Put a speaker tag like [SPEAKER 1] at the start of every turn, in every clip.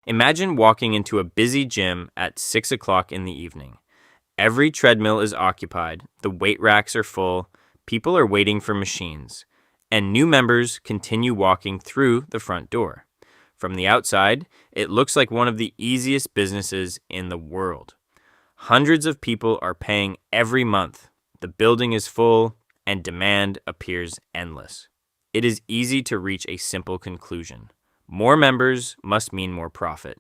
[SPEAKER 1] Imagine walking into a busy gym at 6 o'clock in the evening. Every treadmill is occupied, the weight racks are full, people are waiting for machines, and new members continue walking through the front door. From the outside, it looks like one of the easiest businesses in the world. Hundreds of people are paying every month. The building is full, and demand appears endless. It is easy to reach a simple conclusion. More members must mean more profit.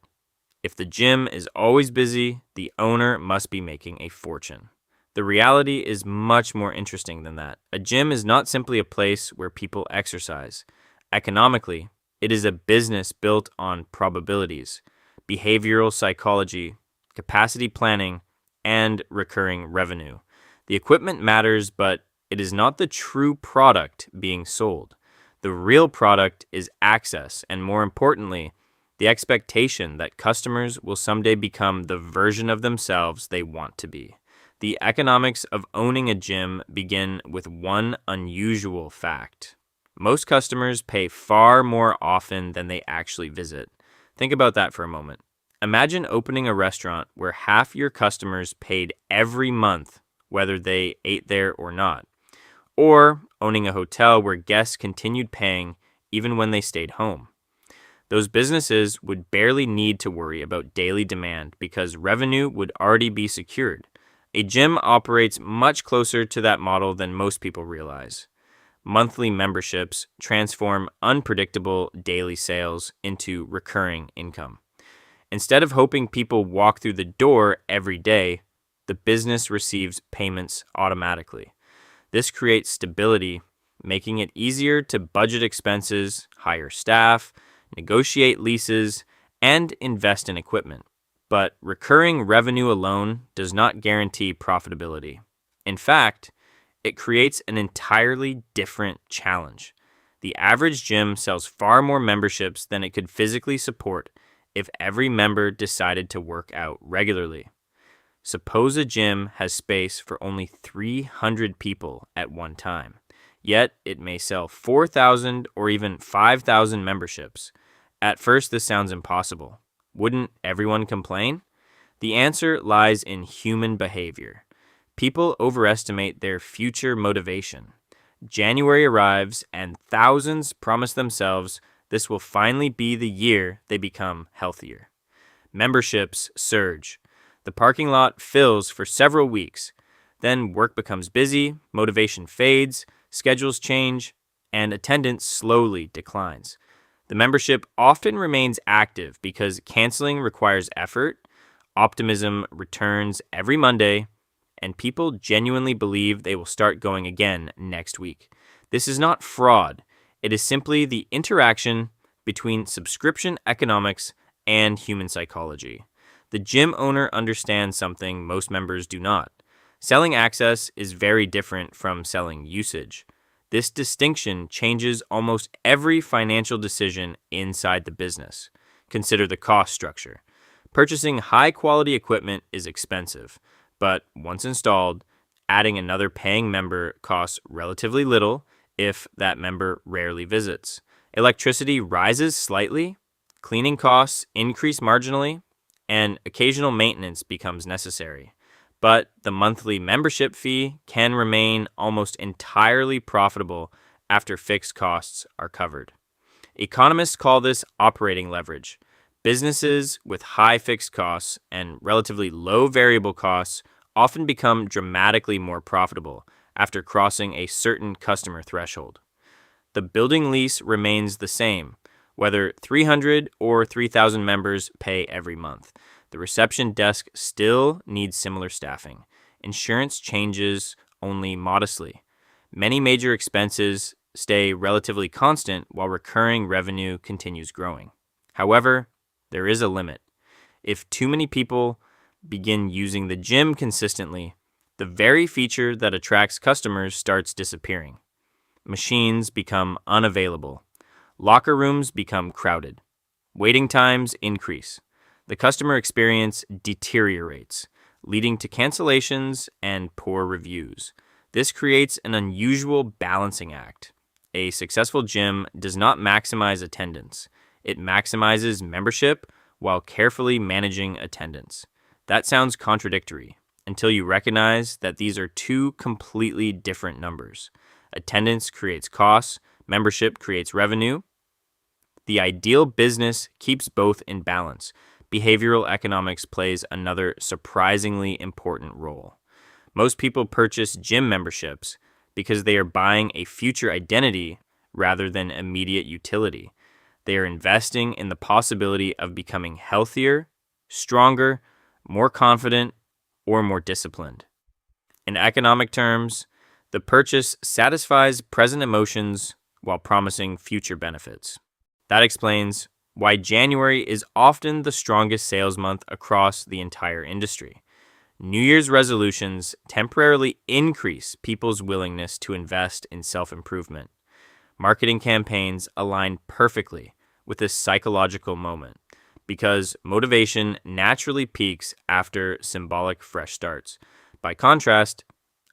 [SPEAKER 1] If the gym is always busy, the owner must be making a fortune. The reality is much more interesting than that. A gym is not simply a place where people exercise. Economically, it is a business built on probabilities, behavioral psychology, capacity planning, and recurring revenue. The equipment matters, but it is not the true product being sold. The real product is access, and more importantly, the expectation that customers will someday become the version of themselves they want to be. The economics of owning a gym begin with one unusual fact. Most customers pay far more often than they actually visit. Think about that for a moment. Imagine opening a restaurant where half your customers paid every month, whether they ate there or not. Or owning a hotel where guests continued paying even when they stayed home. Those businesses would barely need to worry about daily demand because revenue would already be secured. A gym operates much closer to that model than most people realize. Monthly memberships transform unpredictable daily sales into recurring income. Instead of hoping people walk through the door every day, the business receives payments automatically. This creates stability, making it easier to budget expenses, hire staff, negotiate leases, and invest in equipment. But recurring revenue alone does not guarantee profitability. In fact, it creates an entirely different challenge. The average gym sells far more memberships than it could physically support if every member decided to work out regularly. Suppose a gym has space for only 300 people at one time, yet it may sell 4,000 or even 5,000 memberships. At first, this sounds impossible. Wouldn't everyone complain? The answer lies in human behavior. People overestimate their future motivation. January arrives, and thousands promise themselves this will finally be the year they become healthier. Memberships surge. The parking lot fills for several weeks. Then work becomes busy, motivation fades, schedules change, and attendance slowly declines. The membership often remains active because canceling requires effort, optimism returns every Monday, and people genuinely believe they will start going again next week. This is not fraud. It is simply the interaction between subscription economics and human psychology. The gym owner understands something most members do not. Selling access is very different from selling usage. This distinction changes almost every financial decision inside the business. Consider the cost structure. Purchasing high-quality equipment is expensive, but once installed, adding another paying member costs relatively little if that member rarely visits. Electricity rises slightly, cleaning costs increase marginally, and occasional maintenance becomes necessary. But the monthly membership fee can remain almost entirely profitable after fixed costs are covered. Economists call this operating leverage. Businesses with high fixed costs and relatively low variable costs often become dramatically more profitable after crossing a certain customer threshold. The building lease remains the same, whether 300 or 3,000 members pay every month. The reception desk still needs similar staffing. Insurance changes only modestly. Many major expenses stay relatively constant while recurring revenue continues growing. However, there is a limit. If too many people begin using the gym consistently, the very feature that attracts customers starts disappearing. Machines become unavailable. Locker rooms become crowded. Waiting times increase. The customer experience deteriorates, leading to cancellations and poor reviews. This creates an unusual balancing act. A successful gym does not maximize attendance. It maximizes membership while carefully managing attendance. That sounds contradictory until you recognize that these are two completely different numbers. Attendance creates costs, membership creates revenue. The ideal business keeps both in balance. Behavioral economics plays another surprisingly important role. Most people purchase gym memberships because they are buying a future identity rather than immediate utility. They are investing in the possibility of becoming healthier, stronger, more confident, or more disciplined. In economic terms, the purchase satisfies present emotions while promising future benefits. That explains why January is often the strongest sales month across the entire industry. New Year's resolutions temporarily increase people's willingness to invest in self-improvement. Marketing campaigns align perfectly with this psychological moment because motivation naturally peaks after symbolic fresh starts. By contrast,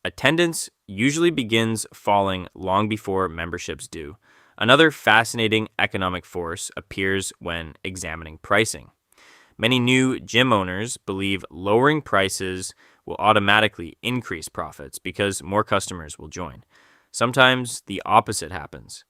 [SPEAKER 1] attendance usually begins falling long before memberships do. Another fascinating economic force appears when examining pricing. Many new gym owners believe lowering prices will automatically increase profits because more customers will join. Sometimes the opposite happens.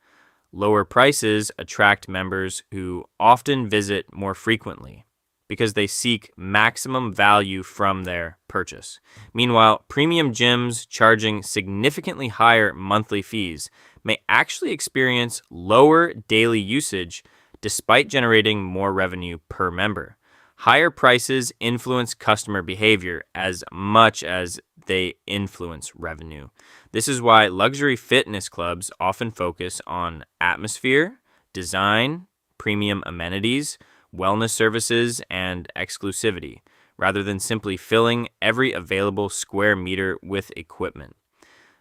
[SPEAKER 1] Lower prices attract members who often visit more frequently because they seek maximum value from their purchase. Meanwhile, premium gyms charging significantly higher monthly fees may actually experience lower daily usage despite generating more revenue per member. Higher prices influence customer behavior as much as they influence revenue. This is why luxury fitness clubs often focus on atmosphere, design, premium amenities, wellness services, and exclusivity, rather than simply filling every available square meter with equipment.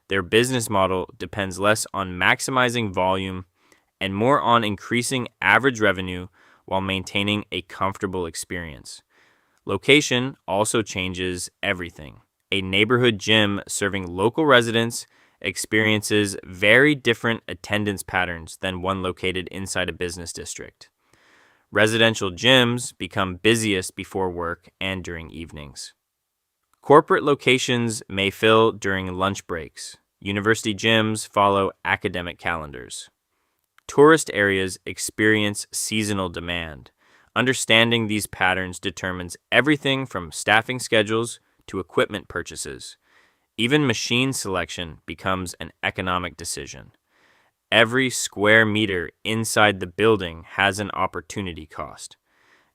[SPEAKER 1] Their business model depends less on maximizing volume and more on increasing average revenue while maintaining a comfortable experience. Location also changes everything. A neighborhood gym serving local residents experiences very different attendance patterns than one located inside a business district. Residential gyms become busiest before work and during evenings. Corporate locations may fill during lunch breaks. University gyms follow academic calendars. Tourist areas experience seasonal demand. Understanding these patterns determines everything from staffing schedules to equipment purchases. Even machine selection becomes an economic decision. Every square meter inside the building has an opportunity cost.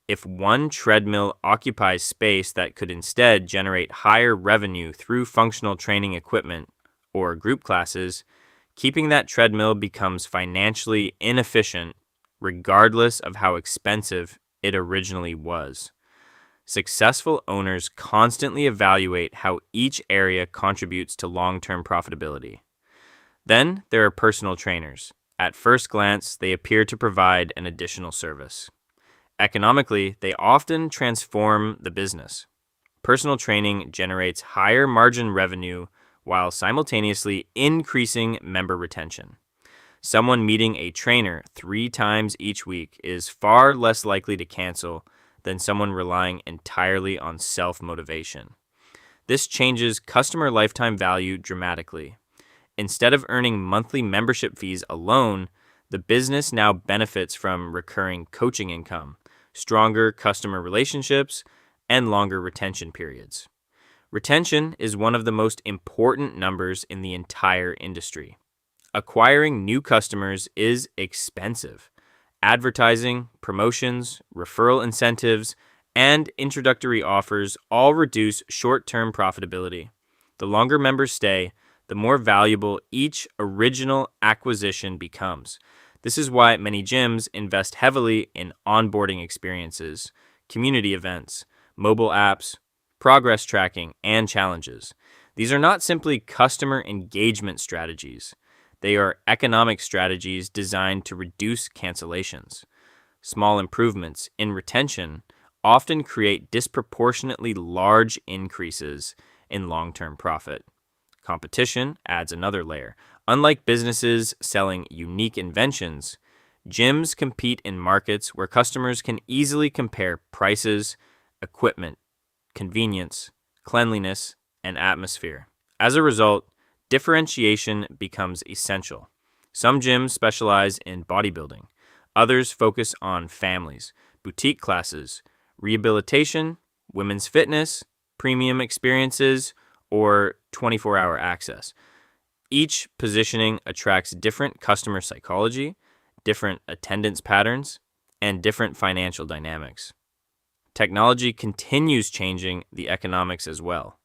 [SPEAKER 1] If one treadmill occupies space that could instead generate higher revenue through functional training equipment or group classes, keeping that treadmill becomes financially inefficient regardless of how expensive it originally was. Successful owners constantly evaluate how each area contributes to long-term profitability. Then there are personal trainers. At first glance, they appear to provide an additional service. Economically, they often transform the business. Personal training generates higher margin revenue while simultaneously increasing member retention. Someone meeting a trainer 3 times each week is far less likely to cancel than someone relying entirely on self-motivation. This changes customer lifetime value dramatically. Instead of earning monthly membership fees alone, the business now benefits from recurring coaching income, stronger customer relationships, and longer retention periods. Retention is one of the most important numbers in the entire industry. Acquiring new customers is expensive. Advertising, promotions, referral incentives, and introductory offers all reduce short-term profitability. The longer members stay, the more valuable each original acquisition becomes. This is why many gyms invest heavily in onboarding experiences, community events, mobile apps, progress tracking, and challenges. These are not simply customer engagement strategies. They are economic strategies designed to reduce cancellations. Small improvements in retention often create disproportionately large increases in long-term profit. Competition adds another layer. Unlike businesses selling unique inventions, Gyms compete in markets where customers can easily compare prices, equipment, convenience, cleanliness, and atmosphere. As a result, differentiation becomes essential. Some gyms specialize in bodybuilding, others focus on families, boutique classes, rehabilitation, women's fitness, premium experiences, or 24-hour access. Each positioning attracts different customer psychology, different attendance patterns, and different financial dynamics. Technology continues changing the economics as well.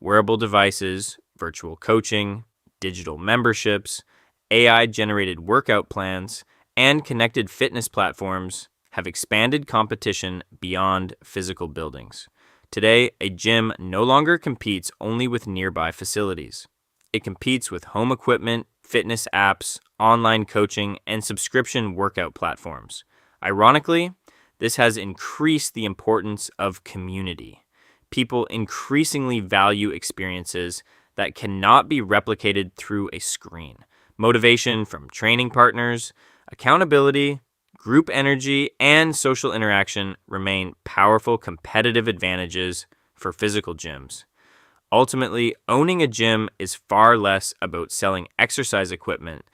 [SPEAKER 1] Wearable devices, virtual coaching, digital memberships, AI-generated workout plans, and connected fitness platforms have expanded competition beyond physical buildings. Today, a gym no longer competes only with nearby facilities. It competes with home equipment, fitness apps, online coaching, and subscription workout platforms. Ironically, this has increased the importance of community. People increasingly value experiences that cannot be replicated through a screen. Motivation from training partners, accountability, group energy, and social interaction remain powerful competitive advantages for physical gyms. Ultimately, owning a gym is far less about selling exercise equipment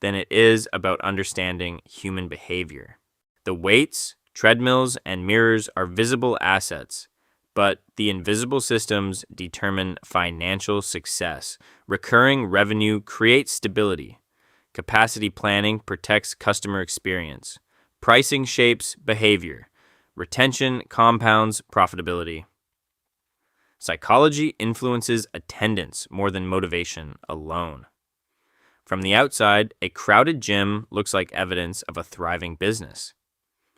[SPEAKER 1] than it is about understanding human behavior. The weights, treadmills, and mirrors are visible assets, but the invisible systems determine financial success. Recurring revenue creates stability. Capacity planning protects customer experience. Pricing shapes behavior. Retention compounds profitability. Psychology influences attendance more than motivation alone. From the outside, a crowded gym looks like evidence of a thriving business.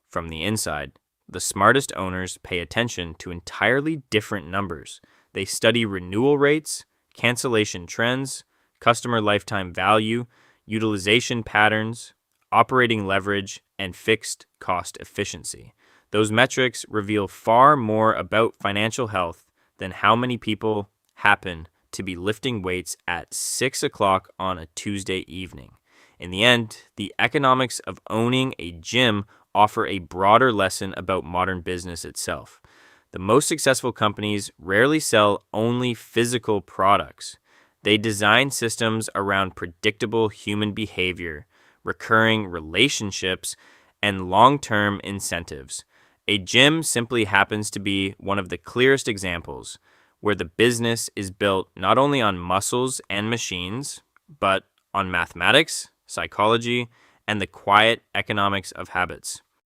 [SPEAKER 1] From the inside, the smartest owners pay attention to entirely different numbers. They study renewal rates, cancellation trends, customer lifetime value, utilization patterns, operating leverage, and fixed cost efficiency. Those metrics reveal far more about financial health than how many people happen to be lifting weights at 6 o'clock on a Tuesday evening. In the end, the economics of owning a gym offer a broader lesson about modern business itself. The most successful companies rarely sell only physical products. They design systems around predictable human behavior, recurring relationships, and long-term incentives. A gym simply happens to be one of the clearest examples where the business is built not only on muscles and machines, but on mathematics, psychology, and the quiet economics of habits.